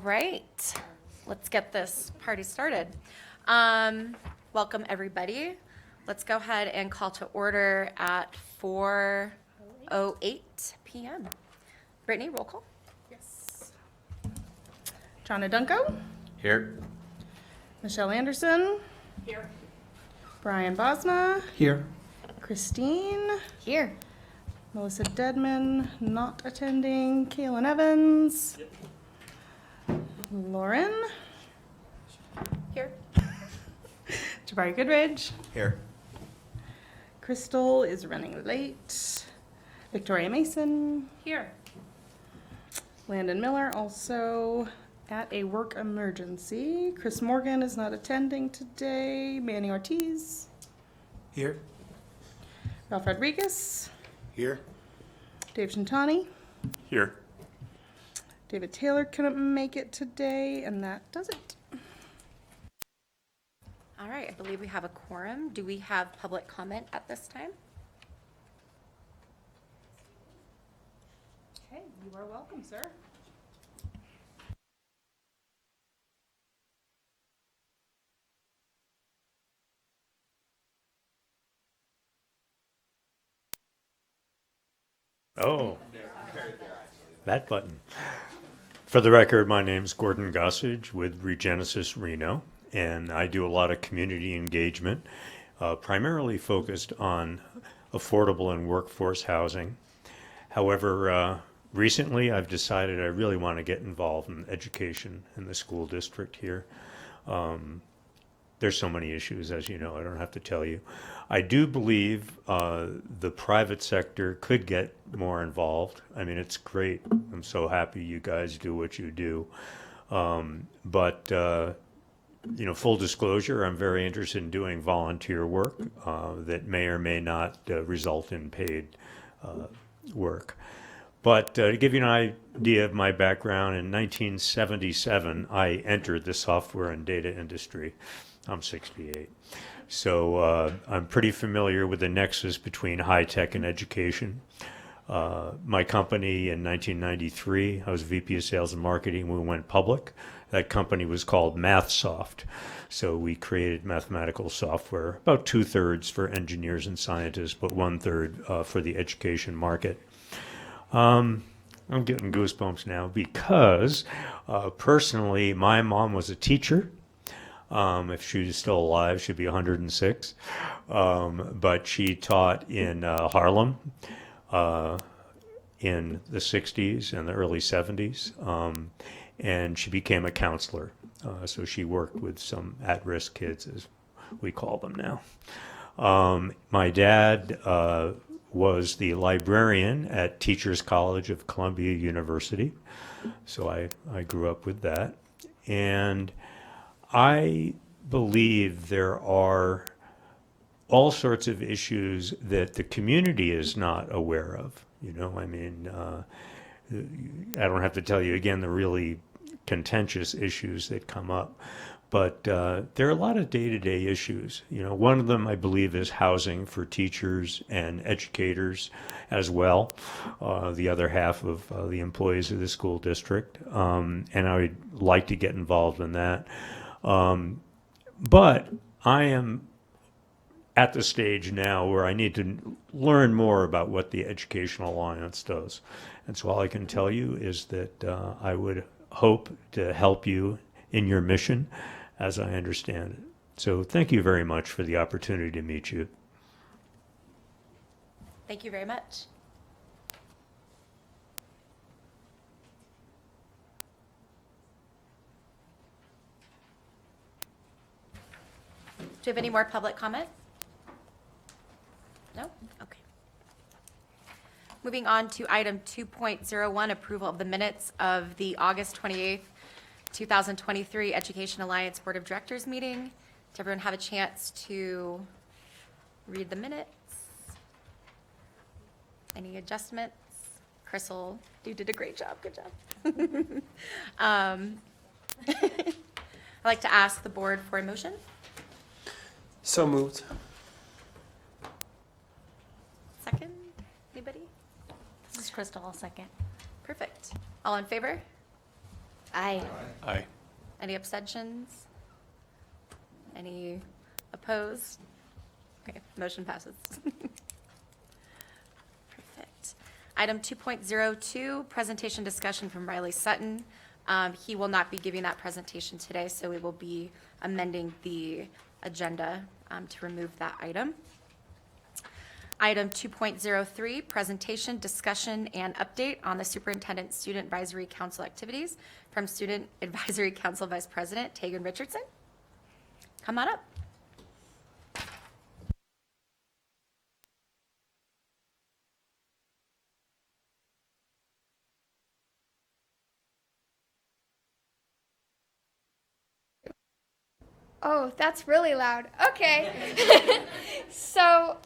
Right, let's get this party started. Welcome, everybody. Let's go ahead and call to order at 4:08 p.m. Brittany, roll call. Yes. John Adunco. Here. Michelle Anderson. Here. Brian Bosma. Here. Christine. Here. Melissa Dedman, not attending. Kaylin Evans. Lauren. Here. Jabari Goodridge. Here. Crystal is running late. Victoria Mason. Here. Landon Miller also at a work emergency. Chris Morgan is not attending today. Manny Ortiz. Here. Ralph Rodriguez. Here. Dave Shintani. Here. David Taylor couldn't make it today, and that does it. All right, I believe we have a quorum. Do we have public comment at this time? Okay, you are welcome, sir. Oh, that button. For the record, my name's Gordon Gossage with Regenesis Reno, and I do a lot of community engagement, primarily focused on affordable and workforce housing. However, recently I've decided I really want to get involved in education in the school district here. There's so many issues, as you know, I don't have to tell you. I do believe the private sector could get more involved. I mean, it's great. I'm so happy you guys do what you do. But full disclosure, I'm very interested in doing volunteer work that may or may not result in paid work. But to give you an idea of my background, in 1977, I entered the software and data industry. I'm 68. So I'm pretty familiar with the nexus between high tech and education. My company in 1993, I was VP of Sales and Marketing. We went public. That company was called MathSoft. So we created mathematical software, about 2/3 for engineers and scientists, but 1/3 for the education market. I'm getting goosebumps now because personally, my mom was a teacher. If she was still alive, she'd be 106. But she taught in Harlem in the 60s and the early 70s. And she became a counselor. So she worked with some at-risk kids, as we call them now. My dad was the librarian at Teachers College of Columbia University. So I grew up with that. And I believe there are all sorts of issues that the community is not aware of. I don't have to tell you again the really contentious issues that come up, but there are a lot of day-to-day issues. One of them I believe is housing for teachers and educators as well, the other half of the employees of the school district, and I would like to get involved in that. But I am at the stage now where I need to learn more about what the Education Alliance does. And so all I can tell you is that I would hope to help you in your mission as I understand it. So thank you very much for the opportunity to meet you. Thank you very much. Do you have any more public comment? No? Okay. Moving on to item 2.01, approval of the minutes of the August 28th, 2023 Education Alliance Board of Directors meeting. Did everyone have a chance to read the minutes? Any adjustments? Crystal, you did a great job. Good job. I'd like to ask the board for a motion. So moved. Second? Anybody? This is Crystal, I'll second. Perfect. All in favor? Aye. Aye. Any abstentions? Any opposed? Okay, motion passes. Perfect. Item 2.02, presentation discussion from Riley Sutton. He will not be giving that presentation today, so we will be amending the agenda to remove that item. Item 2.03, presentation, discussion, and update on the Superintendent Student Advisory Council activities from Student Advisory Council Vice President Tegan Richardson. Come on up. Oh, that's really loud. Okay. So,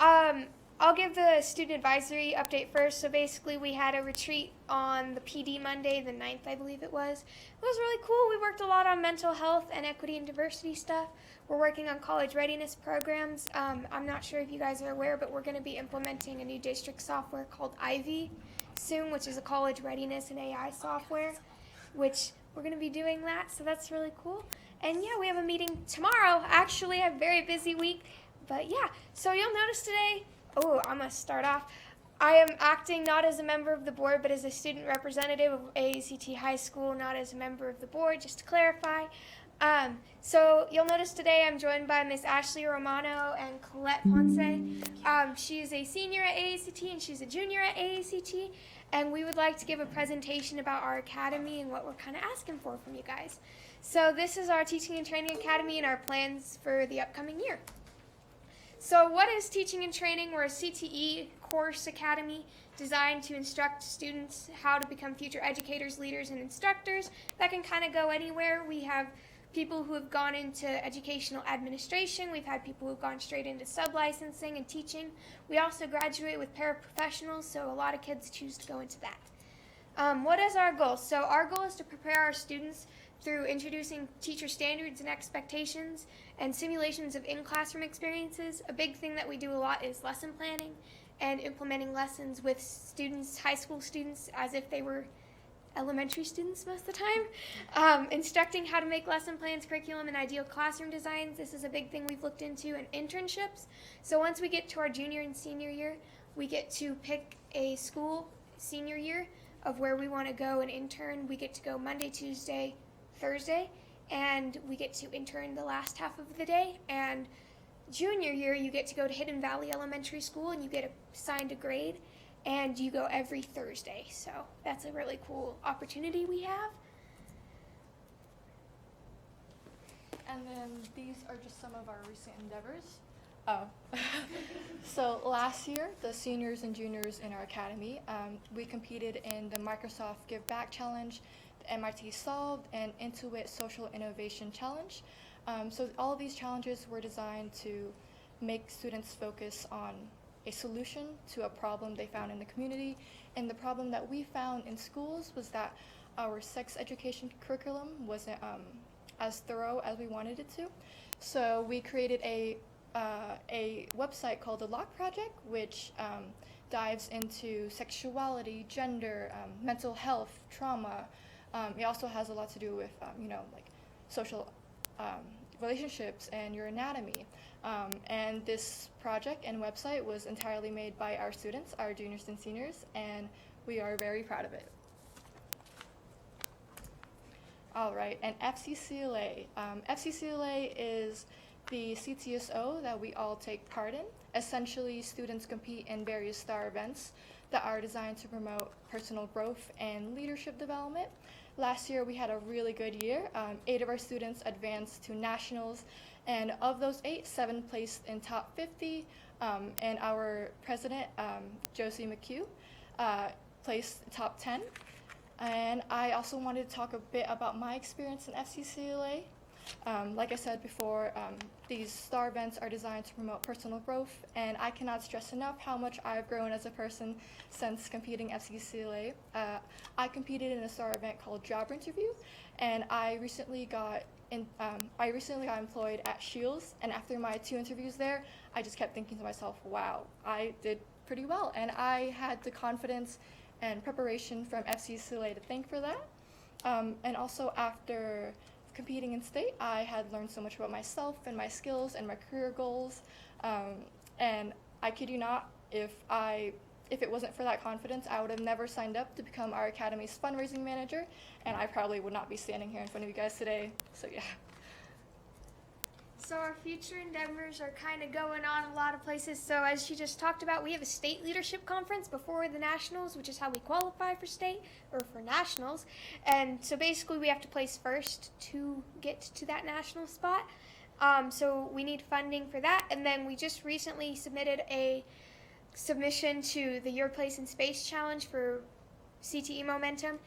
I'll give the student advisory update first. So basically, we had a retreat on the PD Monday, the 9th, I believe it was. It was really cool. We worked a lot on mental health and equity and diversity stuff. We're working on college readiness programs. I'm not sure if you guys are aware, but we're going to be implementing a new district software called Ivy soon, which is a college readiness and AI software, which we're going to be doing that. So that's really cool. And yeah, we have a meeting tomorrow. Actually, I have a very busy week. But yeah, so you'll notice today, I'm going to start off. I am acting not as a member of the board, but as a student representative of AACT High School, not as a member of the board, just to clarify. So you'll notice today I'm joined by Miss Ashley Romano and Colette Ponce. She is a senior at AACT and she's a junior at AACT. And we would like to give a presentation about our academy and what we're kind of asking for from you guys. So this is our Teaching and Training Academy and our plans for the upcoming year. So what is Teaching and Training? We're a CTE course academy designed to instruct students how to become future educators, leaders, and instructors. That can kind of go anywhere. We have people who have gone into educational administration. We've had people who've gone straight into sub-licensing and teaching. We also graduate with paraprofessionals, so a lot of kids choose to go into that. What is our goal? So our goal is to prepare our students through introducing teacher standards and expectations and simulations of in-classroom experiences. A big thing that we do a lot is lesson planning and implementing lessons with students, high school students, as if they were elementary students most of the time. Instructing how to make lesson plans, curriculum, and ideal classroom designs. This is a big thing we've looked into, and internships. So once we get to our junior and senior year, we get to pick a school senior year of where we want to go and intern. We get to go Monday, Tuesday, Thursday, and we get to intern the last half of the day. And junior year, you get to go to Hidden Valley Elementary School, and you get assigned a grade, and you go every Thursday. So that's a really cool opportunity we have. And then these are just some of our recent endeavors. So last year, the seniors and juniors in our academy, we competed in the Microsoft Give Back Challenge, the MIT Solved, and Intuit Social Innovation Challenge. So all of these challenges were designed to make students focus on a solution to a problem they found in the community. And the problem that we found in schools was that our sex education curriculum wasn't as thorough as we wanted it to. So we created a website called the Lock Project, which dives into sexuality, gender, mental health, trauma. It also has a lot to do with, like social relationships and your anatomy. And this project and website was entirely made by our students, our juniors and seniors, and we are very proud of it. All right, and FCCLA. FCCLA is the CTSO that we all take part in. Essentially, students compete in various STAR events that are designed to promote personal growth and leadership development. Last year, we had a really good year. 8 of our students advanced to nationals, and of those 8, 7 placed in top 50, and our president, Josie McHugh, placed top 10. And I also wanted to talk a bit about my experience in FCCLA. Like I said before, these STAR events are designed to promote personal growth, and I cannot stress enough how much I've grown as a person since competing FCCLA. I competed in a STAR event called Job Interview, and I recently got employed at Shields, and after my 2 interviews there, I just kept thinking to myself, wow, I did pretty well, and I had the confidence and preparation from FCCLA to thank for that. And also after competing in state, I had learned so much about myself and my skills and my career goals. And I kid you not, if it wasn't for that confidence, I would have never signed up to become our academy's fundraising manager, and I probably would not be standing here in front of you guys today. So yeah. So our future endeavors are kind of going on a lot of places. So as she just talked about, we have a state leadership conference before the nationals, which is how we qualify for state or for nationals. And so basically we have to place first to get to that national spot. So we need funding for that. And then we just recently submitted a submission to the Your Place in Space Challenge for CTE Momentum.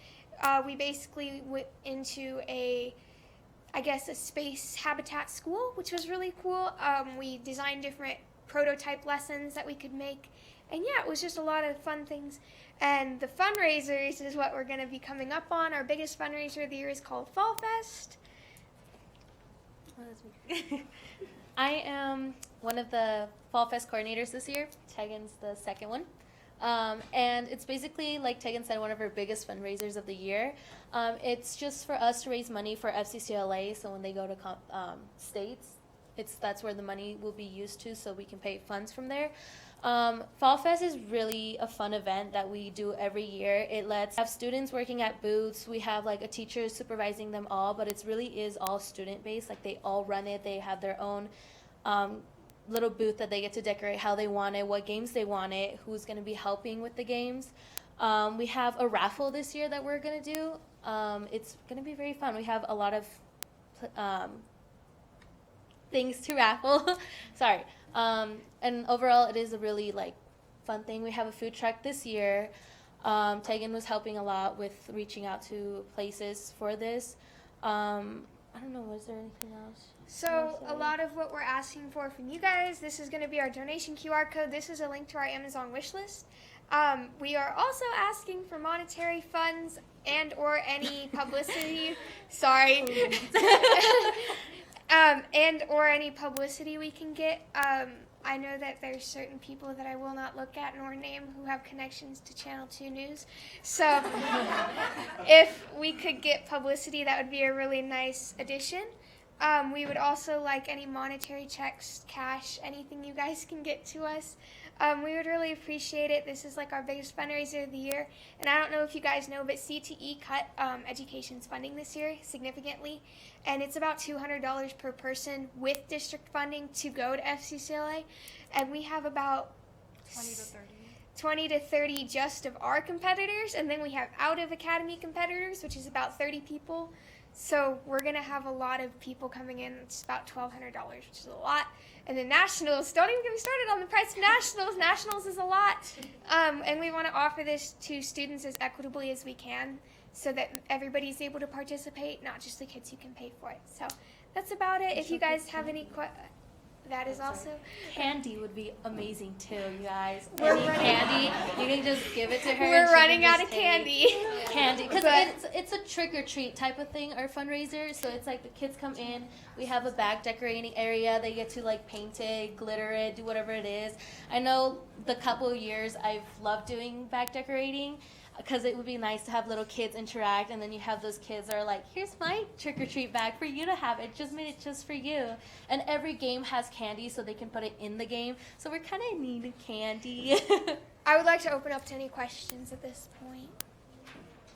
We basically went into a space habitat school, which was really cool. We designed different prototype lessons that we could make. And yeah, it was just a lot of fun things. And the fundraisers is what we're going to be coming up on. Our biggest fundraiser of the year is called Fall Fest. I am one of the Fall Fest coordinators this year. Tegan's the second one. And it's basically, like Tegan said, one of our biggest fundraisers of the year. It's just for us to raise money for FCCLA, so when they go to states, that's where the money will be used to, so we can pay funds from there. Fall Fest is really a fun event that we do every year. It lets have students working at booths. We have like a teacher supervising them all, but it really is all student-based. Like they all run it. They have their own little booth that they get to decorate how they want it, what games they want it, who's going to be helping with the games. We have a raffle this year that we're going to do. It's going to be very fun. We have a lot of things to raffle. Sorry. And overall, it is a really fun thing. We have a food truck this year. Tegan was helping a lot with reaching out to places for this. I don't know, was there anything else? So a lot of what we're asking for from you guys, this is going to be our donation QR code. This is a link to our Amazon wish list. We are also asking for monetary funds and or any publicity. Sorry. And or any publicity we can get. I know that there's certain people that I will not look at nor name who have connections to Channel 2 News. So if we could get publicity, that would be a really nice addition. We would also like any monetary checks, cash, anything you guys can get to us. We would really appreciate it. This is our biggest fundraiser of the year. And I don't know if you guys know, but CTE cut education's funding this year significantly. And it's about $200 per person with district funding to go to FCCLA. And we have about 20 to 30 just of our competitors. And then we have out of academy competitors, which is about 30 people. So we're going to have a lot of people coming in. It's about $1,200, which is a lot. And then nationals, don't even get me started on the price of nationals. Nationals is a lot. And we want to offer this to students as equitably as we can so that everybody's able to participate, not just the kids who can pay for it. So that's about it. If you guys have any questions, that is also. Candy would be amazing too, you guys. We're Any running- candy, you can just give it to her. We're and she running can out just of take candy. Candy, because But- it's a trick or treat type of thing. Our fundraiser, so it's the kids come in. We have a bag decorating area. They get to paint it, glitter it, do whatever it is. I know the couple of years I've loved doing bag decorating, because it would be nice to have little kids interact, and then you have those kids that are like, here's my trick-or-treat bag for you to have. It just made it just for you. And every game has candy, so they can put it in the game. So we're kind of needing candy. I would like to open up to any questions at this point.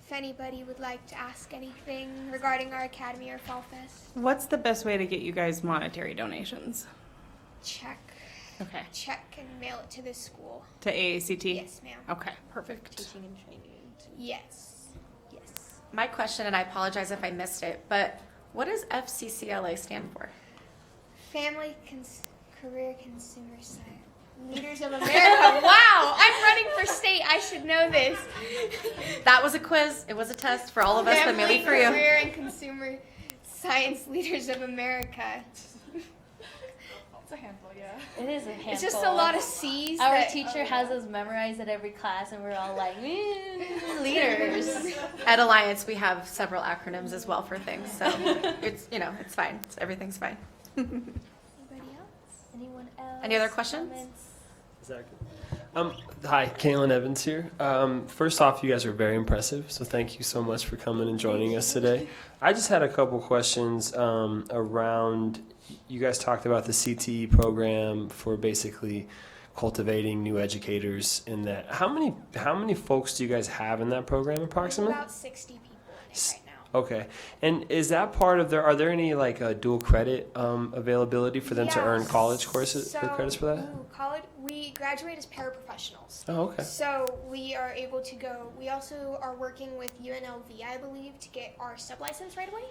If anybody would like to ask anything regarding our academy or Fall Fest, What's the best way to get you guys monetary donations? check and mail it to the school. To AACT? Yes, ma'am. Okay, perfect. Teaching and training. Yes. My question, and I apologize if I missed it, but what does FCCLA stand for? Family Career Consumer Science. Leaders of America. Wow, I'm running for state. I should know this. That was a quiz. It was a test for all of us, but Family mainly for you. Career and Consumer Science Leaders of America. It's a handful, yeah. It is a handful. It's just a lot of C's. Our that- teacher has us memorize at every class, and we're all like, leaders. At Alliance, we have several acronyms as well for things, so it's it's fine. Everything's fine. Anybody else? Anyone else? Any other questions? Comments? Hi, Kaylin Evans here. First off, you guys are very impressive, so thank you so much for coming and joining us today. I just had a couple questions around, you guys talked about the CTE program for basically cultivating new educators in that. How many folks do you guys have in that program approximately? About 60 people in it right now. Okay. And is that part of are there any like dual credit availability for them to earn college courses or credits for that? College, we graduate as paraprofessionals. Oh, okay. So we are able to go, we also are working with UNLV, I believe, to get our sub-license right away.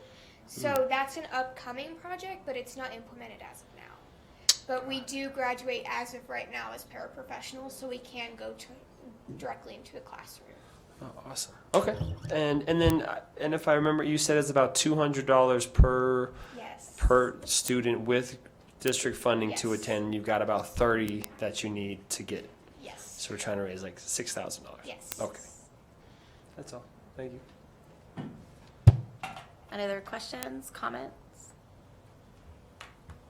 So that's an upcoming project, but it's not implemented as of now. But we do graduate as of right now as paraprofessionals, so we can go directly into a classroom. Oh, awesome. Okay. And then if I remember, you said it's about $200 per Yes. per student with district funding to Yes. attend. You've got about 30 that you need to get. Yes. So we're trying to raise like $6,000. Yes. Okay. That's all. Thank you. Any other questions, comments?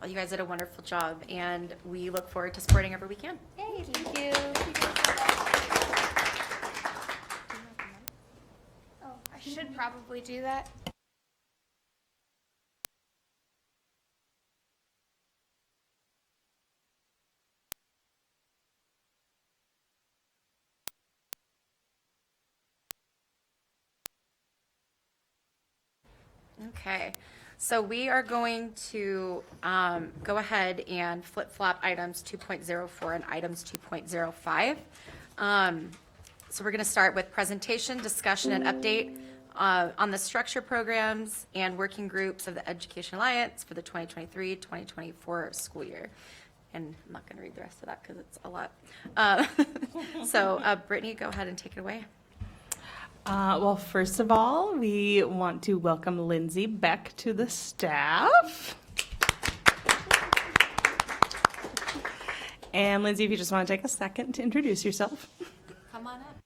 Well, you guys did a wonderful job, and we look forward to supporting every we can. Yay, thank you. Oh, I should probably do that. Okay, so we are going to go ahead and flip-flop items 2.04 and items 2.05. So we're going to start with presentation, discussion, and update on the structure programs and working groups of the Education Alliance for the 2023-2024 school year. And I'm not going to read the rest of that because it's a lot. So Brittany, go ahead and take it away. Well, first of all, we want to welcome Lindsay Beck to the staff. And Lindsay, if you just want to take a second to introduce yourself. Come on up.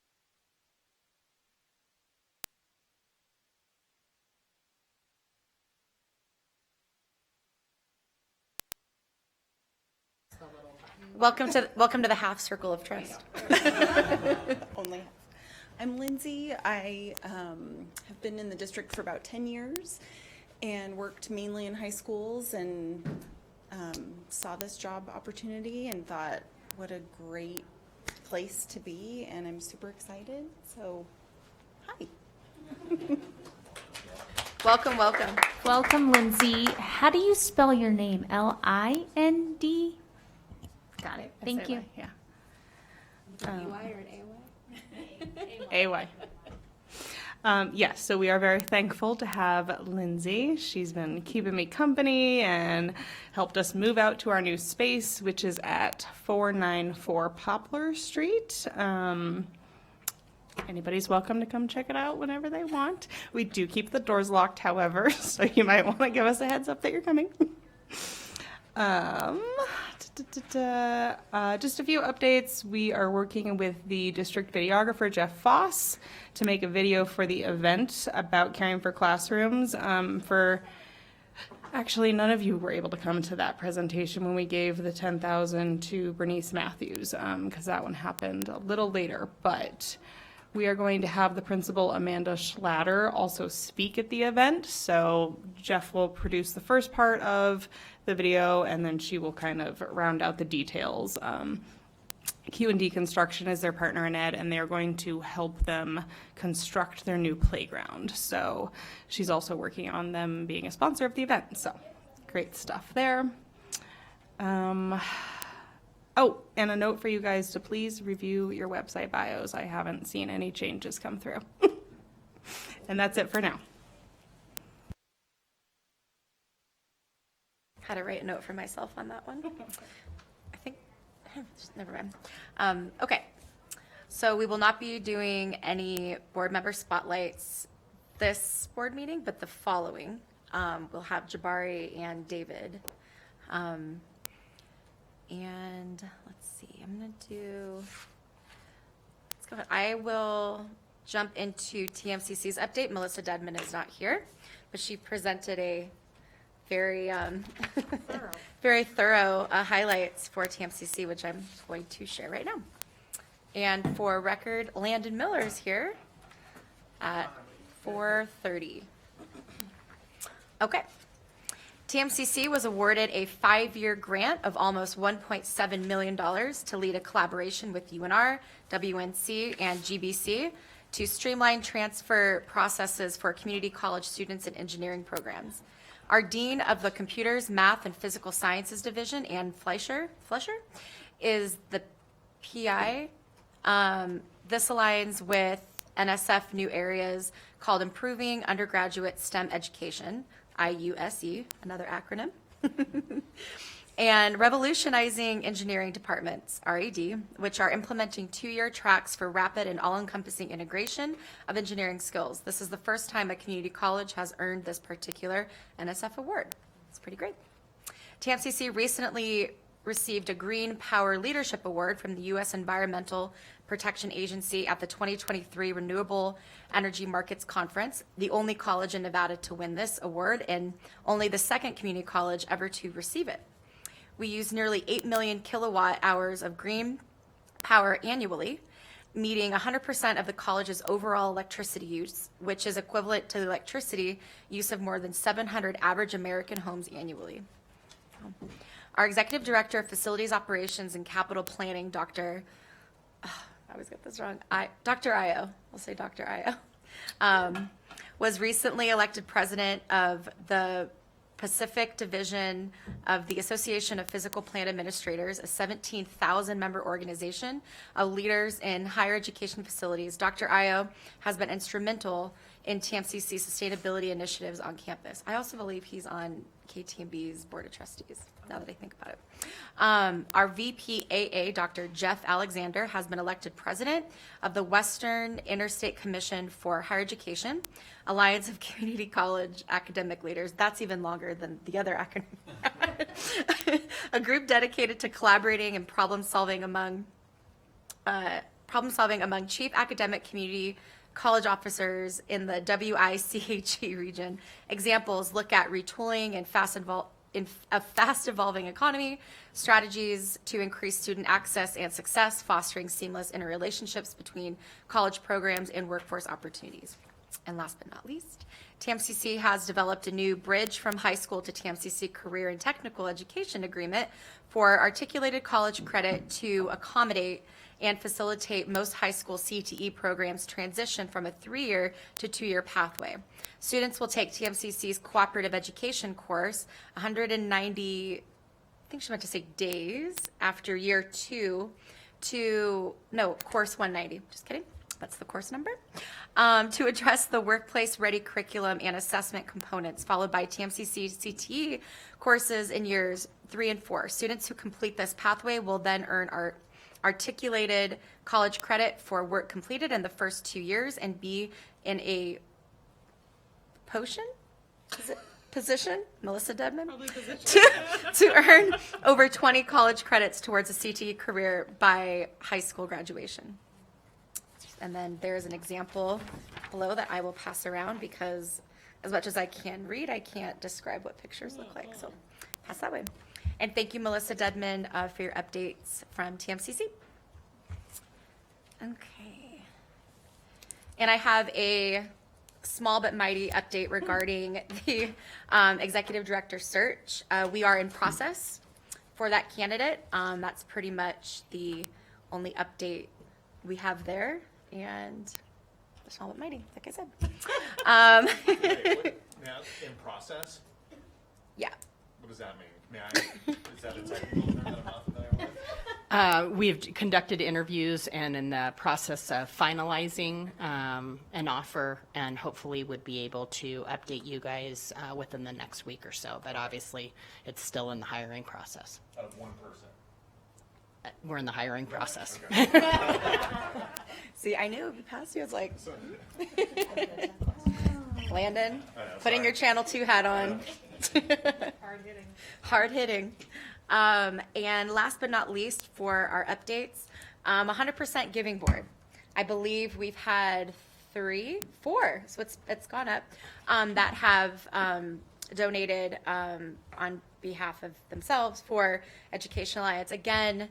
Welcome to the half circle of trust. Only half. I'm Lindsay. I have been in the district for about 10 years and worked mainly in high schools, and saw this job opportunity and thought, what a great place to be, and I'm super excited. So, hi. Welcome, welcome. Welcome, Lindsay. How do you spell your name? L-I-N-D? Got it. Thank you. Yeah. EY or an AY. Yes, so we are very thankful to have Lindsay. She's been keeping me company and helped us move out to our new space, which is at 494 Poplar Street. Anybody's welcome to come check it out whenever they want. We do keep the doors locked, however, so you might want to give us a heads up that you're coming. Just a few updates. We are working with the district videographer, Jeff Foss, to make a video for the event about caring for classrooms. Actually, none of you were able to come to that presentation when we gave the $10,000 to Bernice Matthews, because that one happened a little later. But we are going to have the principal, Amanda Schlatter, also speak at the event. So Jeff will produce the first part of the video, and then she will kind of round out the details. Q&D Construction is their partner in ed, and they're going to help them construct their new playground. So she's also working on them being a sponsor of the event. So great stuff there. Oh, and a note for you guys to please review your website bios. I haven't seen any changes come through. And that's it for now. Had to write a note for myself on that one. I think, never mind. Okay, so we will not be doing any board member spotlights this board meeting, but the following. We'll have Jabari and David. And let's see, I'm gonna do, let's go ahead. I will jump into TMCC's update. Melissa Dedman is not here, but she presented a very, very thorough highlights for TMCC, which I'm going to share right now. And for record, Landon Miller's here at 4:30. Okay. TMCC was awarded a 5-year grant of almost $1.7 million to lead a collaboration with UNR, WNC, and GBC to streamline transfer processes for community college students in engineering programs. Our Dean of the Computers, Math, and Physical Sciences Division, Ann Fleischer, is the PI. This aligns with NSF new areas called Improving Undergraduate STEM Education, IUSE, another acronym, and Revolutionizing Engineering Departments, RAD, which are implementing 2-year tracks for rapid and all-encompassing integration of engineering skills. This is the first time a community college has earned this particular NSF award. It's pretty great. TMCC recently received a Green Power Leadership Award from the U.S. Environmental Protection Agency at the 2023 Renewable Energy Markets Conference, the only college in Nevada to win this award and only the second community college ever to receive it. We use nearly 8 million kilowatt hours of green power annually, meeting 100% of the college's overall electricity use, which is equivalent to the electricity use of more than 700 average American homes annually. Our Executive Director of Facilities Operations and Capital Planning, Dr. I always get this wrong. Dr. Io, we'll say Dr. Io, was recently elected president of the Pacific Division of the Association of Physical Plant Administrators, a 17,000-member organization of leaders in higher education facilities. Dr. Io has been instrumental in TMCC sustainability initiatives on campus. I also believe he's on KTMB's Board of Trustees, now that I think about it. Our VPAA, Dr. Jeff Alexander, has been elected president of the Western Interstate Commission for Higher Education, Alliance of Community College Academic Leaders. That's even longer than the other acronym. A group dedicated to collaborating and problem solving among chief academic community college officers in the WICHE region. Examples look at retooling and a fast-evolving economy, strategies to increase student access and success, fostering seamless interrelationships between college programs and workforce opportunities. And last but not least, TMCC has developed a new Bridge from High School to TMCC Career and Technical Education Agreement for articulated college credit to accommodate and facilitate most high school CTE programs transition from a 3-year to 2-year pathway. Students will take TMCC's cooperative education course 190, I think she meant to say days, after year 2 course 190, just kidding. That's the course number, to address the workplace-ready curriculum and assessment components, followed by TMCC CTE courses in years 3 and 4. Students who complete this pathway will then earn articulated college credit for work completed in the first 2 years and be in a position, Melissa Dedman, to earn over 20 college credits towards a CTE career by high school graduation. And then there's an example below that I will pass around because as much as I can read, I can't describe what pictures look like. So pass that way. And thank you, Melissa Dedman, for your updates from TMCC. Okay. And I have a small but mighty update regarding the executive director search. We are in process for that candidate. That's pretty much the only update we have there. And the small but mighty, like I said. Now, in process? Yeah. What does that mean? Is that a technical term that I'm not familiar with? We've conducted interviews and in the process of finalizing an offer, and hopefully would be able to update you guys within the next week or so. But obviously, it's still in the hiring process. Of one person. We're in the hiring process. Okay. See, I knew if you passed you. I was like, Landon, putting your Channel 2 hat on. Hard hitting. And last but not least, for our updates, 100% Giving Board. I believe we've had 4, so it's gone up, that have donated on behalf of themselves for Education Alliance. Again,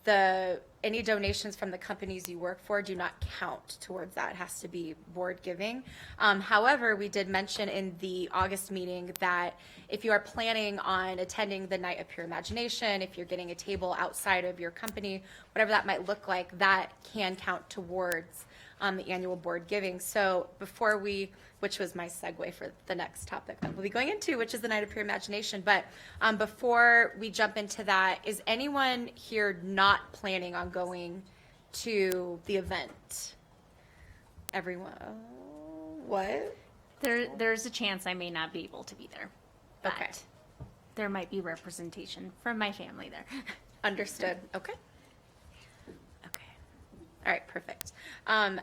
the any donations from the companies you work for do not count towards that. It has to be board giving. However, we did mention in the August meeting that if you are planning on attending the Night of Pure Imagination, if you're getting a table outside of your company, whatever that might look like, that can count towards the annual board giving. So before we, which was my segue for the next topic that we'll be going into, which is the Night of Pure Imagination. But before we jump into that, is anyone here not planning on going to the event? Everyone? What? There's a chance I may not be able to be there. But Okay. there might be representation from my family there. Understood. Okay. Okay. All right, perfect.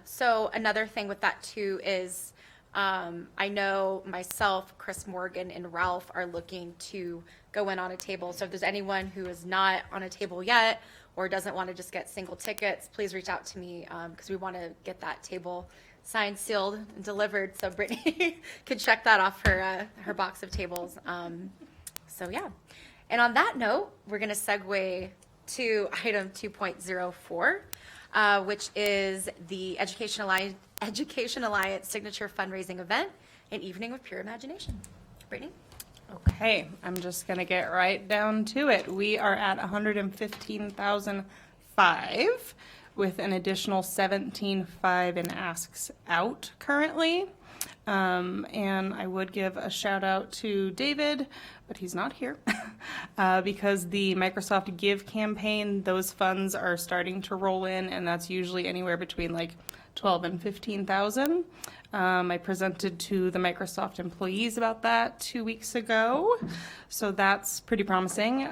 So another thing with that too is I know myself, Chris Morgan, and Ralph are looking to go in on a table. So if there's anyone who is not on a table yet or doesn't want to just get single tickets, please reach out to me because we want to get that table signed, sealed, and delivered so Brittany can check that off her box of tables. So yeah. And on that note, we're going to segue to item 2.04, which is the Education Alliance Signature Fundraising Event, an evening of pure imagination. Brittany? Okay, I'm just gonna get right down to it. We are at 115,005 with an additional 17.5 in asks out currently. And I would give a shout out to David, but he's not here because the Microsoft Give campaign, those funds are starting to roll in, and that's usually anywhere between like 12 and 15,000. I presented to the Microsoft employees about that 2 weeks ago, so that's pretty promising.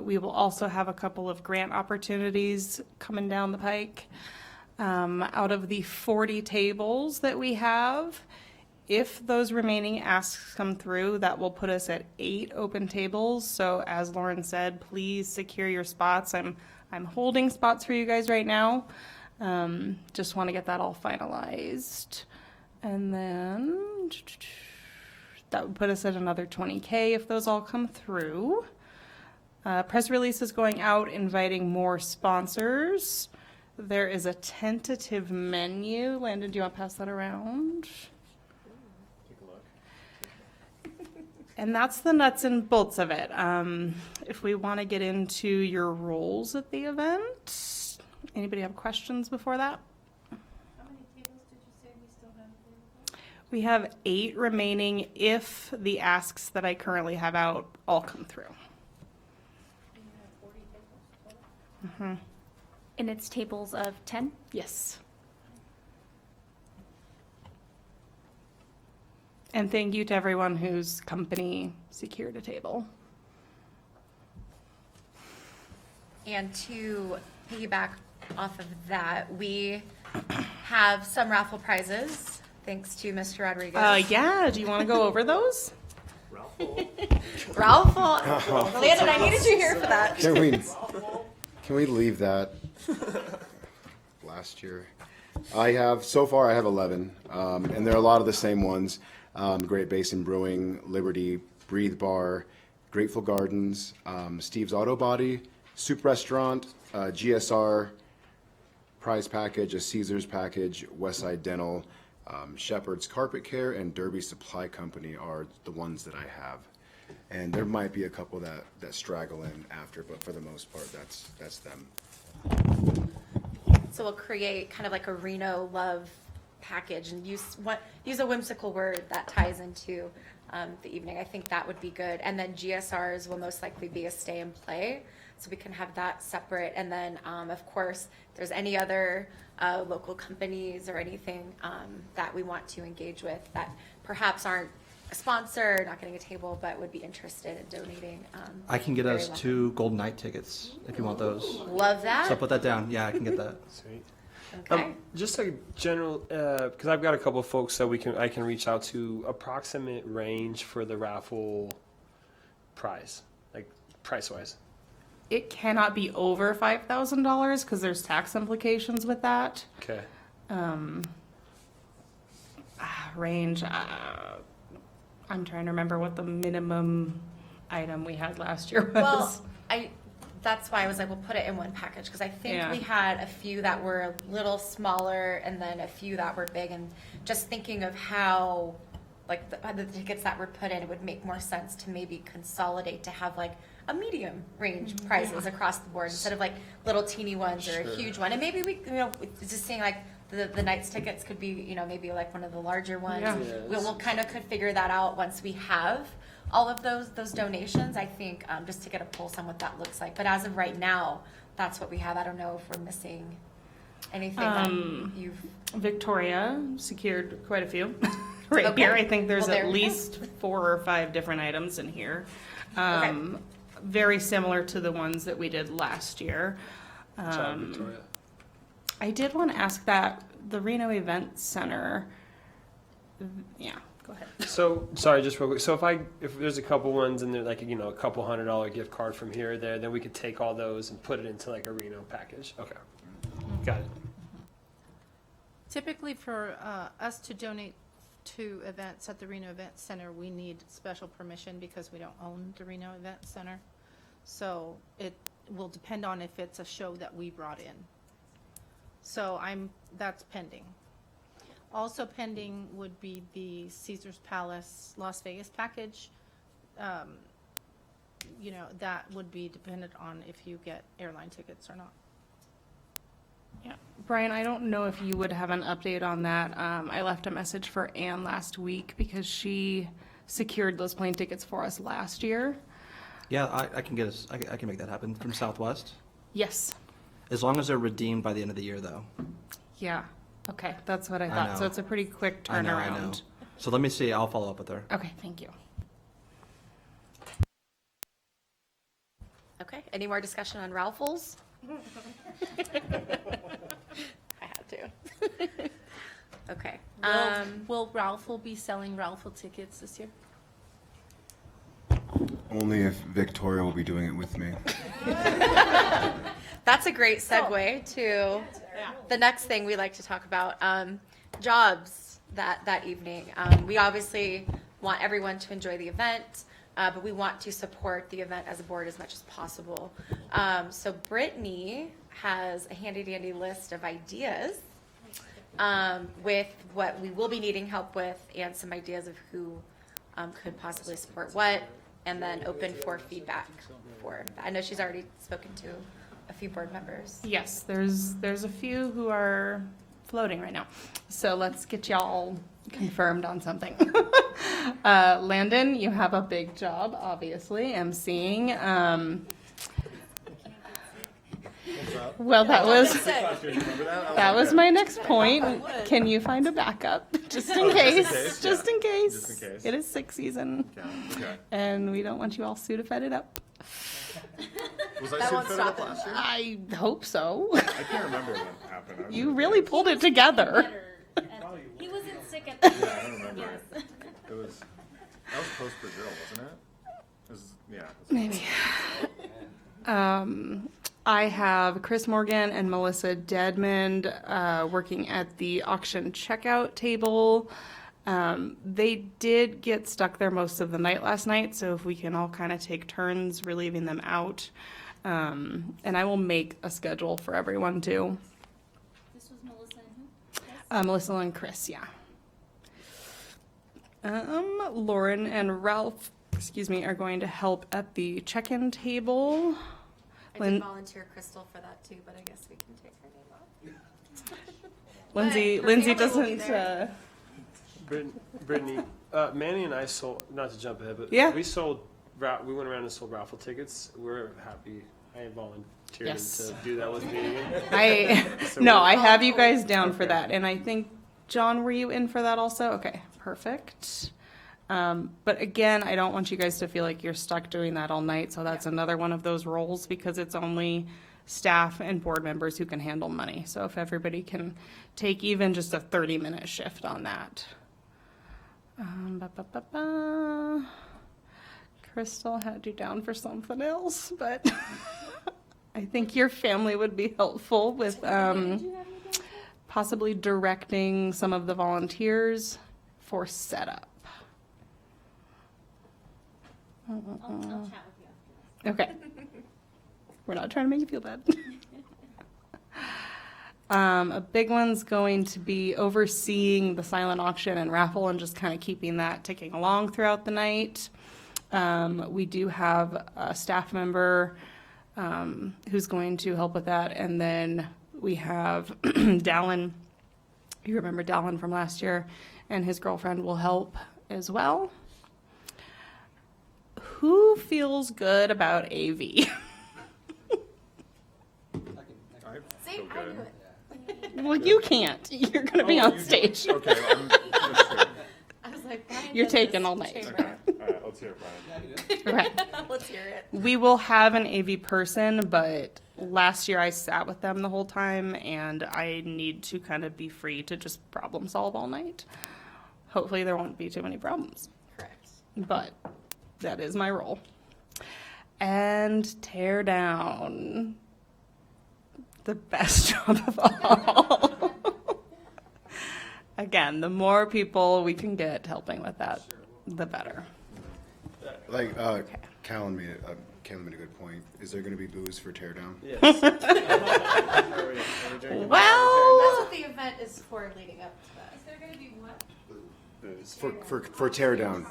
We will also have a couple of grant opportunities coming down the pike. Out of the 40 tables that we have, if those remaining asks come through, that will put us at 8 open tables. So as Lauren said, please secure your spots. I'm holding spots for you guys right now. Just want to get that all finalized. And then that would put us at another 20K if those all come through. Press release is going out inviting more sponsors. There is a tentative menu. Landon, do you want to pass that around? And that's the nuts and bolts of it. If we want to get into your roles at the event, anybody have questions before that? How many tables did you say we still have available? We have 8 remaining if the asks that I currently have out all come through. You have 40 tables total? And it's tables of 10? Yes. And thank you to everyone whose company secured a table. And to piggyback off of that, we have some raffle prizes, thanks to Mr. Rodriguez. Yeah, do you want to go over those? Ralph, Landon, I needed you here for that. Can we leave that last year? So far I have 11, and they're a lot of the same ones. Great Basin Brewing, Liberty, Breathe Bar, Grateful Gardens, Steve's Auto Body, Soup Restaurant, GSR, Prize Package, a Caesars Package, Westside Dental, Shepherd's Carpet Care, and Derby Supply Company are the ones that I have. And there might be a couple that straggle in after, but for the most part, that's them. So we'll create kind of like a Reno love package and use a whimsical word that ties into the evening. I think that would be good. And then GSRs will most likely be a stay and play, so we can have that separate. And then, of course, if there's any other local companies or anything that we want to engage with that perhaps aren't a sponsor, not getting a table, but would be interested in donating. I can get very us welcome. 2 Golden Knight tickets if you want those. Love So I'll that. put that down. Yeah, I can get that. Sweet. Okay. Just a general, because I've got a couple of folks that I can reach out to. Approximate range for the raffle prize, like price wise. It cannot be over $5,000 because there's tax implications with that. Okay. Range, I'm trying to remember what the minimum item we had last year was. Well, that's why I was like, we'll put it in one package, because I think Yeah. we had a few that were a little smaller and then a few that were big, and just thinking of how, like, the tickets that were put in, it would make more sense to maybe consolidate to have like a medium range prizes across the board instead of like little teeny ones or a Sure. huge one. And maybe we, it's just saying like the night's tickets could be, maybe like one of the larger ones. Yeah. Yes. We'll kind of could figure that out once we have all of those donations, I think, just to get a pulse on what that looks like. But as of right now, that's what we have. I don't know if we're missing anything that you've. Victoria secured quite a few. Right Okay. here, I think there's Well, there at we go. least 4 or 5 different items in here. Okay. Very similar to the ones that we did last year. Good job, Victoria. I did want to ask that the Reno Event Center. Yeah, go ahead. So, sorry, just real quick. So if there's a couple ones and they're like, a couple $100 gift card from here or there, then we could take all those and put it into like a Reno package. Okay. Got it. Typically for us to donate to events at the Reno Event Center, we need special permission because we don't own the Reno Event Center. So it will depend on if it's a show that we brought in. So that's pending. Also pending would be the Caesar's Palace Las Vegas package. That would be dependent on if you get airline tickets or not. Yeah, Brian, I don't know if you would have an update on that. I left a message for Anne last week because she secured those plane tickets for us last year. Yeah, I can get us. I can make that happen from Southwest, Yes. as long as they're redeemed by the end of the year, though. Yeah. Okay, that's what I I thought. So know. it's a pretty quick I know. turnaround. So let me see. I'll follow up with her. Okay, thank you. Okay, any more discussion on Ralphles? I had to. Okay. Will Ralph be selling Ralphle tickets this year? Only if Victoria will be doing it with me. That's a great segue to the next thing we like to talk about, jobs that evening. We obviously want everyone to enjoy the event, but we want to support the event as a board as much as possible. So Brittany has a handy-dandy list of ideas with what we will be needing help with and some ideas of who could possibly support what, and then open for feedback for that. I know she's already spoken to a few board members. Yes, there's a few who are floating right now. So let's get y'all confirmed on something. Landon, you have a big job, obviously, emceeing. Well, that was my next point. Can you find a backup, just in case? Just in case. It is 6 season, and we don't want you all Sudafeded up. Was I Sudafed up last year? I hope so. I can't remember what happened. You really pulled it together. He wasn't sick at the Yeah, I don't remember. That was post Brazil, wasn't it? Maybe. I have Chris Morgan and Melissa Dedmond working at the auction checkout table. They did get stuck there most of the night last night, so if we can all kind of take turns relieving them out. And I will make a schedule for everyone too. This was Melissa and who? Melissa and Chris, yeah. Lauren and Ralph, are going to help at the check-in table. I did volunteer Crystal for that too, but I guess we can take her name off. Lindsay her family will be doesn't. there. Brittany, Manny and I sold, not to jump ahead, but Yeah. we went around and sold raffle tickets. We're happy. I volunteered Yes. to do that with me again. I have you guys down for that, and I think John, were you in for that also? Okay, perfect. But again, I don't want you guys to feel like you're stuck doing that all night, so that's another one of those roles because it's only staff and board members who can handle money. So if everybody can take even just a 30-minute shift on that. Crystal had you down for something else, but I think your family would be helpful with possibly directing some of the volunteers for setup. I'll chat with you after this. Okay. We're not trying to make you feel bad. A big one's going to be overseeing the silent auction and raffle and just kind of keeping that ticking along throughout the night. We do have a staff member who's going to help with that. And then we have Dallin. You remember Dallin from last year, and his girlfriend will help as well. Who feels good about AV? See, I do it. Well, you can't. You're going to be on stage. Okay, I was like, Brian You're does taking this all night. chamber. all right, let's hear it, Brian. Right. Let's hear it. We will have an AV person, but last year I sat with them the whole time, and I need to kind of be free to just problem solve all night. Hopefully there won't be too many problems. Correct. But that is my role. And tear down. The best job of all. Again, the more people we can get helping with that, the better. Like, Callan made a good point. Is there going to be booze for teardown? Yes. Well, That's what the event is for leading up to that. Is there going to be what? Booze. For teardown.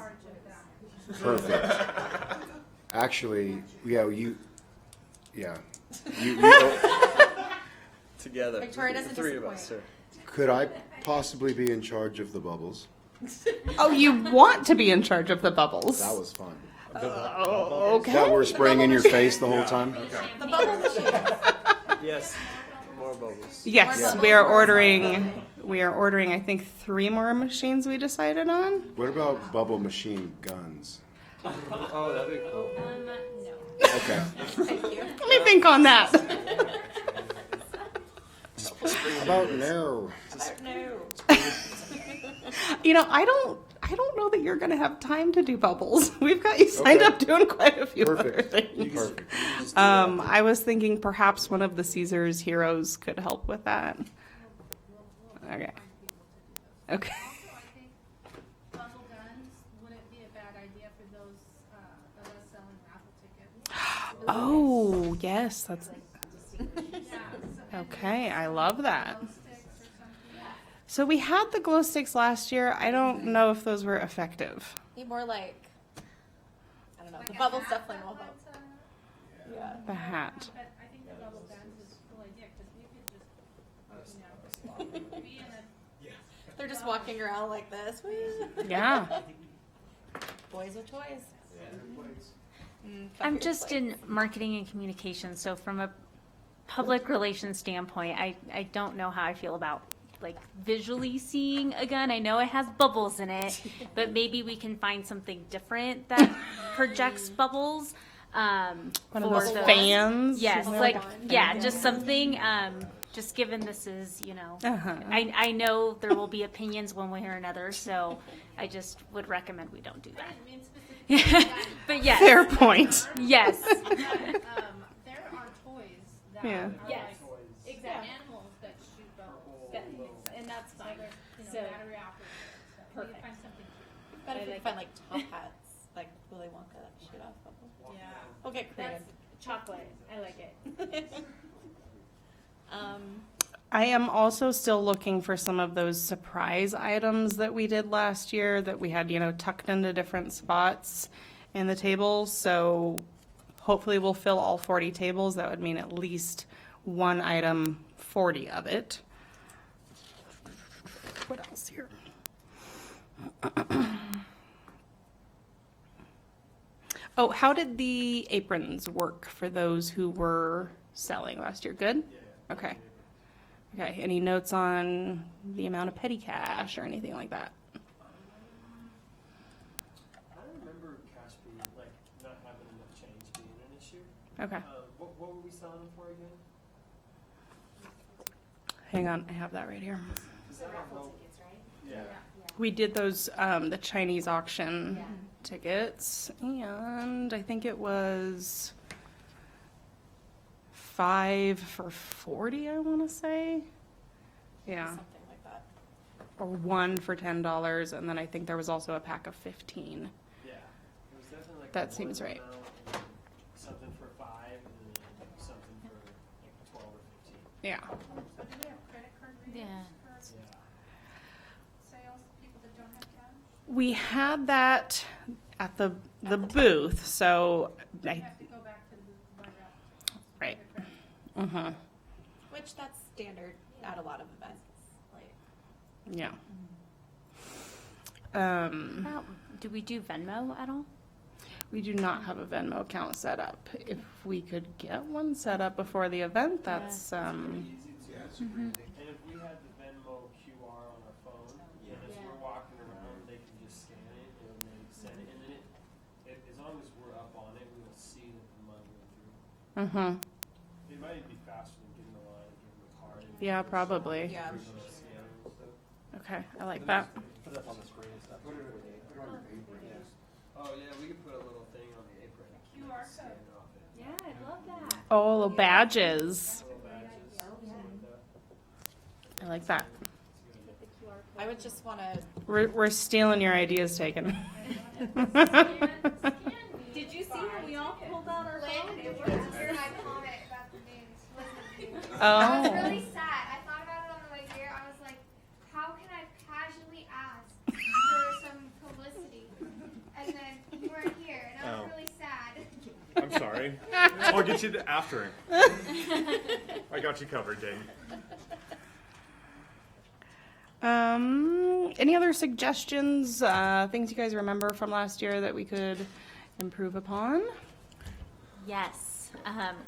Perfect. Actually, you Together. Victoria the doesn't three of us, disappoint. sir. could I possibly be in charge of the bubbles? oh, you want to be in charge of the bubbles? That was fun. Oh, okay. That we're spraying in your face the whole time? The bubble machine. Yes. More bubbles. Yes, Yeah. we are ordering. We are ordering. I think 3 more machines. We decided on. What about bubble machine guns? Oh, that'd be cool. Okay. Let me think on that. How about no? You know, I don't know that you're going to have time to do bubbles. We've got you signed up doing quite a few other Perfect. things. Perfect. I was thinking perhaps one of the Caesar's heroes could help with that. Okay. Okay. Bubble guns, would it be a bad idea for those of us selling raffle tickets? Oh, yes, that's Yeah, okay. I love that. So we had the glow sticks last year. I don't know if those were effective. Be more like, I don't know. The bubbles definitely will help. Yeah. The hat. But I think the bubble guns is a cool idea, because we could just, be in a They're just walking around like this. Yeah. Boys with toys. I'm just in marketing and communications, so from a public relations standpoint, I don't know how I feel about like visually seeing a gun. I know it has bubbles in it, but maybe we can find something different that projects bubbles. One of for those those- fans. Yes, Isn't there like, one? yeah, just something, just given this is, Uh-huh. I know there will be opinions one way or another, so I just would recommend we don't do that. But yes. Fair point. Yes. there are toys that Yeah. are Yes. like Exactly. animals that shoot bubbles. And that's fine. So, Battery operated. So we perfect. find something cute. But if we find like top hats, like Willy Wonka that shoot off bubbles. Yeah. We'll get creative. chocolate, I like it. I am also still looking for some of those surprise items that we did last year that we had, tucked into different spots in the tables. So hopefully we'll fill all 40 tables. That would mean at least one item, 40 of it. What else here? Oh, how did the aprons work for those who were selling last year? Good? Okay. Okay, any notes on the amount of petty cash or anything like that? I remember cash being like not having enough change being an issue. Okay, What were we selling them for again? hang on, I have that right here. Yeah. We did those, the Chinese auction tickets, and I think it was 5 for 40, I want to say. Yeah. Something like that. Or 1 for $10, and then I think there was also a pack of 15. Yeah. It was definitely like That one seems right. amount, something for 5 and then something Yeah. So do we have credit card readers Yeah. for sales, people that don't have cash? We had that at the booth, so We I, have to go back to the booth and buy that. right. Mm-hmm. Which that's standard at a lot of events. Like, Yeah. About, do we do Venmo at all? We do not have a Venmo account set up. If we could get one set up before the event, that's, And if we had the Venmo QR on our phone, and as we're walking around, they can just scan it and then send it. And then as long as we're up on it, we will see that the money went through. mm-hmm. It might even be faster than getting the line and getting the card. And Yeah, probably. yeah. scanning and stuff. Okay, I like that. Put it up on the screen and stuff. Oh yeah, we could put a little thing on the apron. QR code. Scan it off it. Yeah, I love that. Oh, the badges. Little badges, something like that. I like that. I would just want to. We're stealing your ideas, Taken. Did you see when we all pulled out our phone? Landon didn't hear my comment about the names. I Oh. was really sad. I thought about it on the way here. I was like, how can I casually ask for some publicity? And then you weren't here, and I was really sad. I'm sorry. I'll get you after. I got you covered, Dave. Any other suggestions, things you guys remember from last year that we could improve upon? Yes.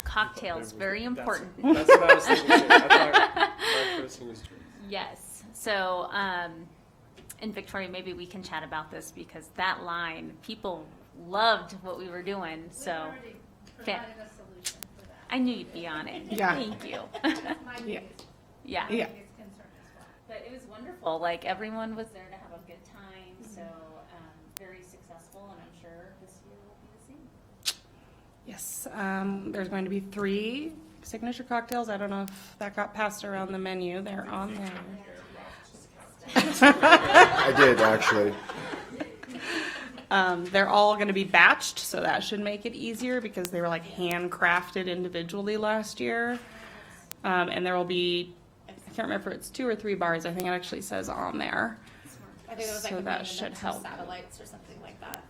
Cocktails, very important. That's what I was thinking too. I thought my first thing was drinks. Yes. So, and Victoria, maybe we can chat about this because that line, people loved what we were doing. So, Already provided a solution for that. I knew you'd be on it. Yeah. Thank you. My Yeah. biggest, Yeah. Yeah. biggest concern as well. But it was wonderful. Like everyone was there to have a good time. So, very successful, and I'm sure this year will be the same. Yes, there's going to be 3 signature cocktails. I don't know if that got passed around the menu. They're on there. I did, actually. They're all going to be batched, so that should make it easier because they were like handcrafted individually last year. And there will be, I can't remember if it's 2 or 3 bars. I think it actually says on there. I think it was like So a that million should and two help. satellites or something like that.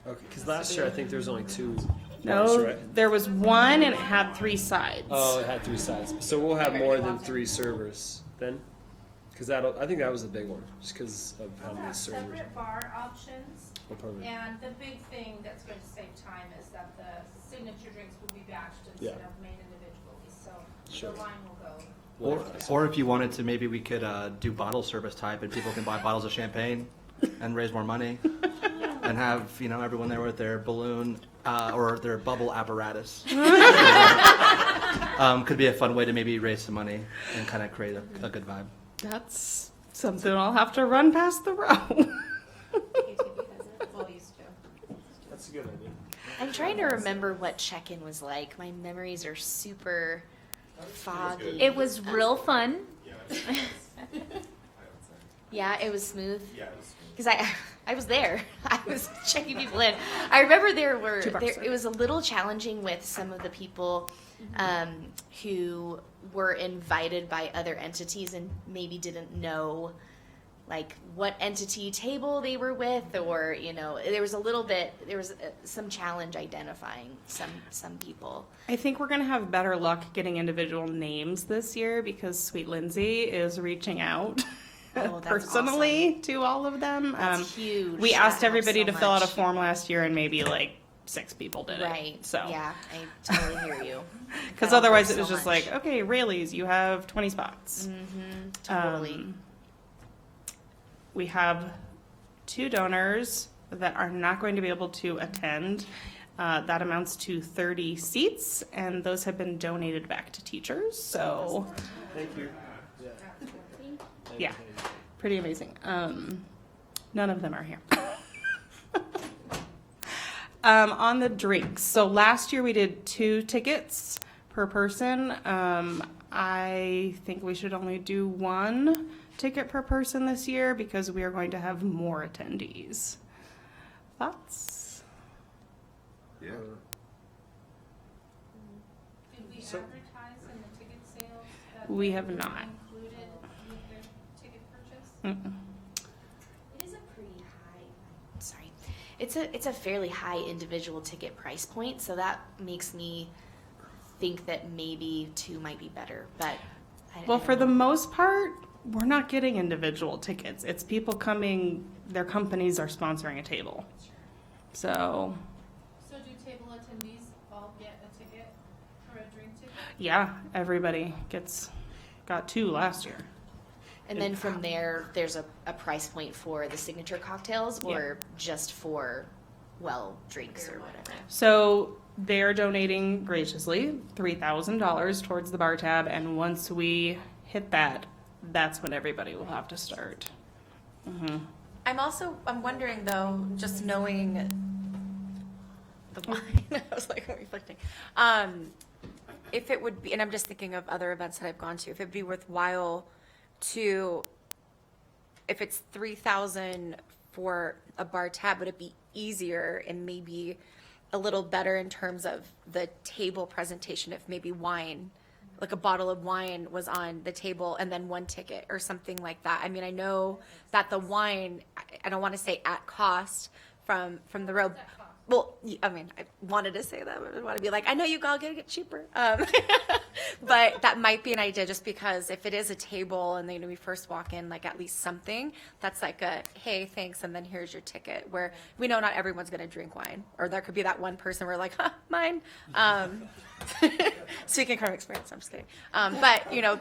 Okay, because last year I think there was only 2 bars, No, right? there was 1 and it had 3 sides. Oh, it had 3 sides. So we'll have more than 3 servers then? Because I think that was the big one, just because of how We'll many have servers. separate bar options, Oh, perfect. and the big thing that's going to save time is that the signature drinks will be batched instead Yeah. of made individually, so Sure. the line will go. Or if you wanted to, maybe we could do bottle service type, and people can buy bottles of champagne and raise more money, and have everyone there with their balloon or their bubble apparatus. Could be a fun way to maybe raise some money and kind of create a good vibe. That's something I'll have to run past the row. Well, used to. That's a good idea. I'm trying to remember what check-in was like. My memories are super foggy. It was real fun. Yeah, it was smooth. Because I was there. I was checking people in. I remember it was a little challenging with some of the people who were invited by other entities and maybe didn't know like what entity table they were with, or there was some challenge identifying some people. I think we're going to have better luck getting individual names this year because Sweet Lindsay is reaching out Oh, that's personally to all of them. That's huge. We That asked helps everybody so to fill out a much. form last year, and maybe like 6 people did it. Right. So Yeah, I totally hear you. because That'll otherwise help it was so just much. like, okay, Rayleigh's, you have 20 spots. Totally. We have 2 donors that are not going to be able to attend. That amounts to 30 seats, and those have been donated back to teachers. So, Thank you. yeah, pretty amazing. None of them are here. On the drinks, so last year we did 2 tickets per person. I think we should only do 1 ticket per person this year because we are going to have more attendees. Thoughts? Yeah. Did we So- advertise in the ticket sales that We have not. included with their ticket purchase? Mm-mm. It is a pretty high, sorry, it's a fairly high individual ticket price point, so that makes me think that maybe 2 might be better, but Well, I for don't the know. most part, we're not getting individual tickets. It's people coming, their companies are sponsoring a table. So, So do table attendees all get a ticket or a drink ticket? yeah, everybody got 2 last year. And then from there, there's a price point for the signature cocktails or just for, well, drinks or whatever. So they're donating graciously $3,000 towards the bar tab, and once we hit that, that's when everybody will have to start. Mm-hmm. I'm wondering though, just knowing the wine, I was like reflecting, if it would be, and I'm just thinking of other events that I've gone to, if it'd be worthwhile to, if it's 3,000 for a bar tab, would it be easier and maybe a little better in terms of the table presentation if maybe wine, like a bottle of wine was on the table and then 1 ticket or something like that? I mean, I know that the wine, I don't want to say at cost from the road. Well, I mean, I wanted to say that, but I want to be like, I know you all get it cheaper. But that might be an idea, just because if it is a table and then we first walk in, like at least something that's like a, hey, thanks, and then here's your ticket, where we know not everyone's going to drink wine. Or there could be that one person where like, huh, mine. Speaking from experience, I'm just kidding. But, you know,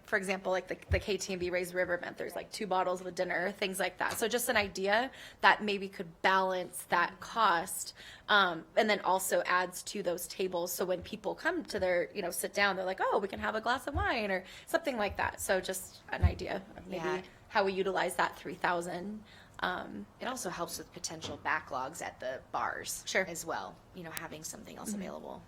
for example, like the KTMB Raised River event, there's like 2 bottles with dinner, things like that. So just an idea that maybe could balance that cost, and then also adds to those tables. So when people come to their, sit down, they're like, oh, we can have a glass of wine or something like that. So just an idea of maybe Yeah. how we utilize that 3,000. It also helps with potential backlogs at the bars as well, having something else available.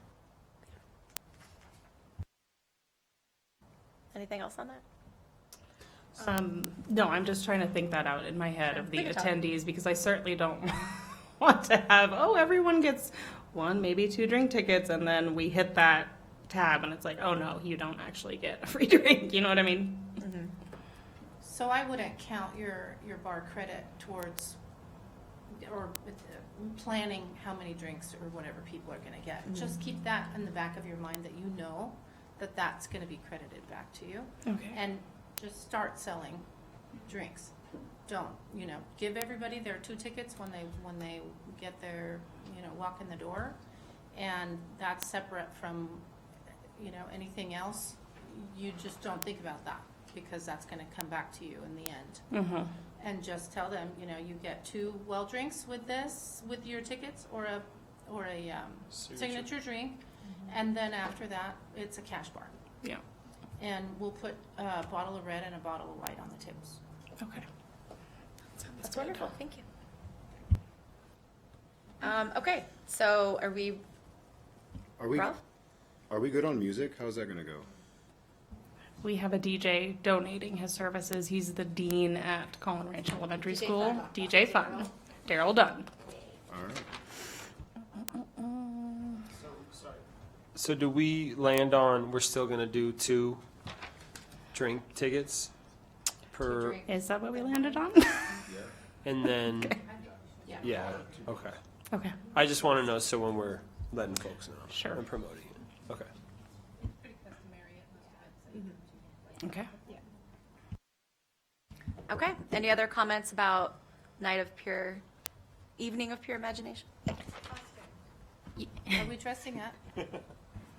Anything else on that? No, I'm just trying to think that out in my head of the attendees, because I certainly don't want to have, everyone gets 1, maybe 2 drink tickets, and then we hit that tab and it's like, oh no, you don't actually get a free drink. You know what I mean? Mm-hmm. So I wouldn't count your bar credit towards, or planning how many drinks or whatever people are gonna get. Just keep that in the back of your mind, that you know that that's gonna be credited back to you. Okay. And just start selling drinks. Don't, give everybody their 2 tickets when they get their, walk in the door. And that's separate from, anything else. You just don't think about that, because that's gonna come back to you in the end. Mm-hmm. And just tell them, you get 2 well drinks with this, with your tickets, or a signature drink. And then after that, it's a cash bar. Yeah. And we'll put a bottle of red and a bottle of white on the tables. Okay. That's wonderful. Thank you. Okay, so are we Ralph? Are we good on music? How's that gonna go? We have a DJ donating his services. He's the dean at Collin Ranch Elementary School. DJ Fun. Daryl Dunn. All right. So do we land on, we're still going to do 2 drink tickets per, Is that what we landed on? and then, yeah, okay. Okay. I just want to know, so when we're letting folks know. Sure. And promoting it. Okay. Pretty customary at most events. Okay. Okay, any other comments about Evening of Pure Imagination? Are we dressing up?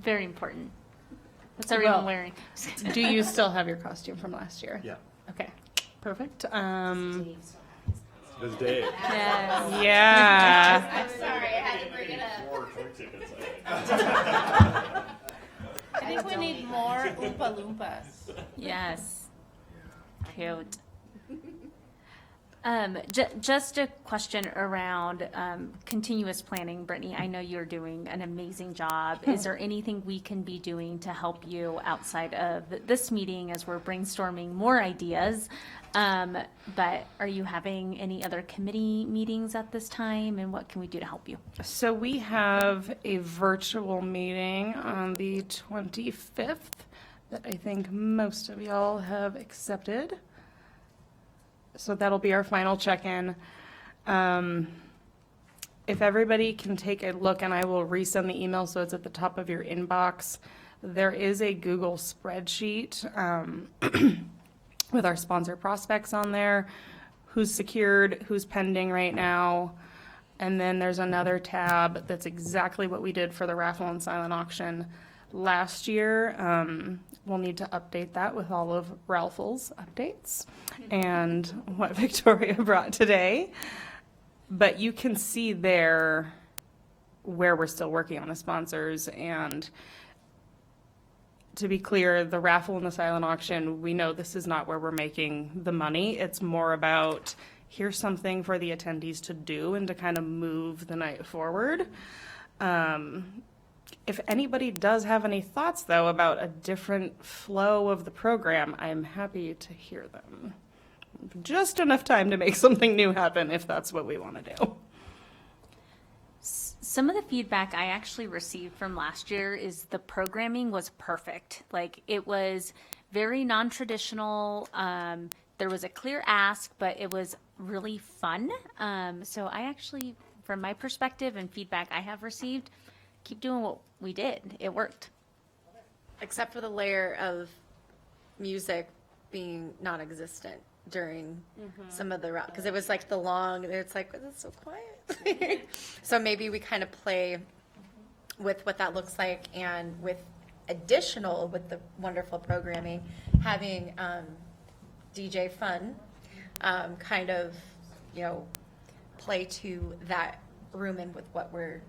Very important. What's everyone Well, wearing? Do you still have your costume from last year? Yeah. Okay. Perfect. This day. Yes. Yeah. I'm sorry, I had to bring it up. 4 drink tickets. I think we need more Oompa Loompas. Yes. Cute. Just a question around continuous planning, Brittany. I know you're doing an amazing job. Is there anything we can be doing to help you outside of this meeting as we're brainstorming more ideas? But are you having any other committee meetings at this time, and what can we do to help you? So we have a virtual meeting on the 25th that I think most of y'all have accepted. So that'll be our final check-in. If everybody can take a look, and I will resend the email so it's at the top of your inbox, there is a Google spreadsheet with our sponsor prospects on there, who's secured, who's pending right now. And then there's another tab that's exactly what we did for the raffle and silent auction last year. We'll need to update that with all of Ralph's updates and what Victoria brought today. But you can see there where we're still working on the sponsors. And to be clear, the raffle and the silent auction, we know this is not where we're making the money. It's more about here's something for the attendees to do and to kind of move the night forward. If anybody does have any thoughts, though, about a different flow of the program, I'm happy to hear them. Just enough time to make something new happen if that's what we want to do. Some of the feedback I actually received from last year is the programming was perfect. Like, it was very non-traditional. There was a clear ask, but it was really fun. So I actually, from my perspective and feedback I have received, keep doing what we did. It worked. Except for the layer of music being non-existent during some of the, because it was like the long, it's like, it's so quiet. So maybe we kind of play with what that looks like, and with additional, with the wonderful programming, having DJ fun kind of, play to that room and with what we're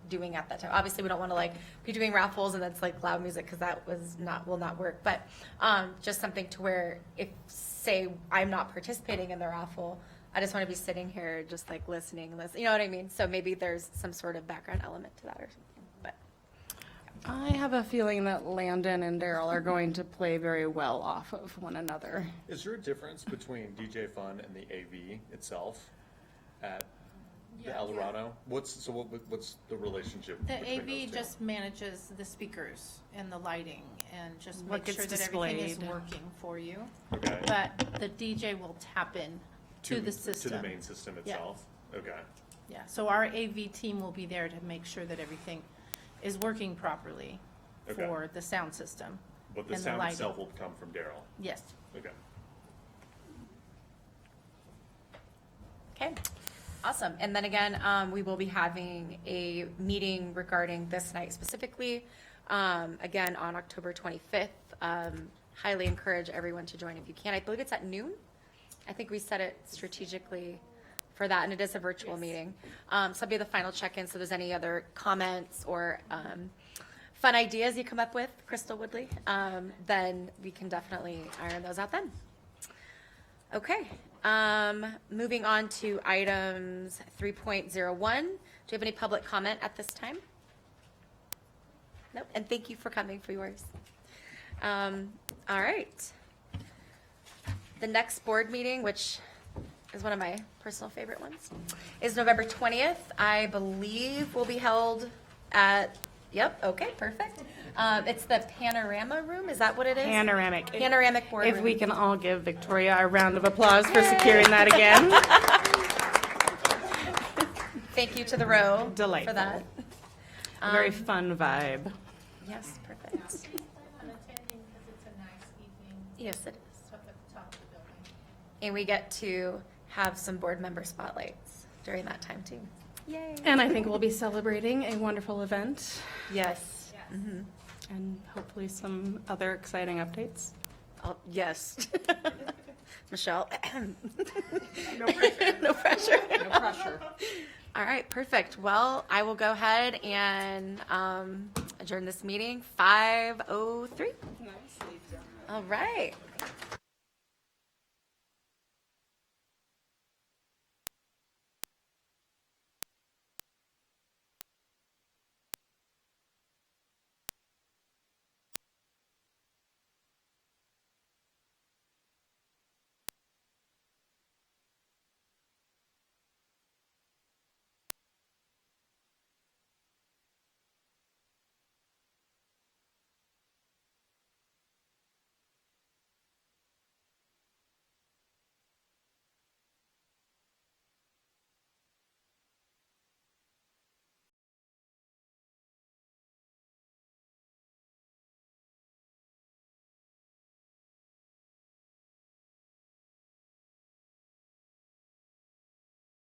doing at that time. Obviously, we don't want to like be doing raffles and that's like loud music, because that will not work. But just something to where, if say I'm not participating in the raffle, I just want to be sitting here just like listening. You know what I mean? So maybe there's some sort of background element to that or something. But I have a feeling that Landon and Daryl are going to play very well off of one another. Is there a difference between DJ Fun and the AV itself at the Eldorado? What's the relationship The between AV those two? just manages the speakers and the lighting and just What make sure gets that everything is displayed. working for you. Okay. But the DJ will tap in to the system. To the main system Yeah. itself? Okay. Yeah, so our AV team will be there to make sure that everything is working properly Okay. for the sound system. But the and sound lighting. itself will come from Daryl? Yes. Okay. okay, awesome. And then again, we will be having a meeting regarding this night specifically, again on October 25th. Highly encourage everyone to join if you can. I believe it's at noon. I think we set it strategically for that, and it is a virtual meeting. So that'll be the final check-in. So if there's any other comments or fun ideas you come up with, Crystal Woodley, then we can definitely iron those out then. Okay, moving on to items 3.01. Do you have any public comment at this time? Nope, and thank you for coming for yours. All right. The next board meeting, which is one of my personal favorite ones, is November 20th. I believe will be held at, yep, okay, perfect. It's the Panorama Room, is that what it is? Panoramic. Panoramic board room. If we can all give Victoria a round of applause for securing that again. Thank you to the row for Delightful. that. A very fun vibe. Yes, perfect. I'm attending because it's a nice evening Yes, it is. up at the top of the building. And we get to have some board member spotlights during that time too. Yay. And I think we'll be celebrating a wonderful event Yes. Mhm. and hopefully some other exciting updates. Oh, yes. Michelle. No pressure. No pressure. No pressure. All right, perfect. Well, I will go ahead and adjourn this meeting, 5:03. Nicely done. All right.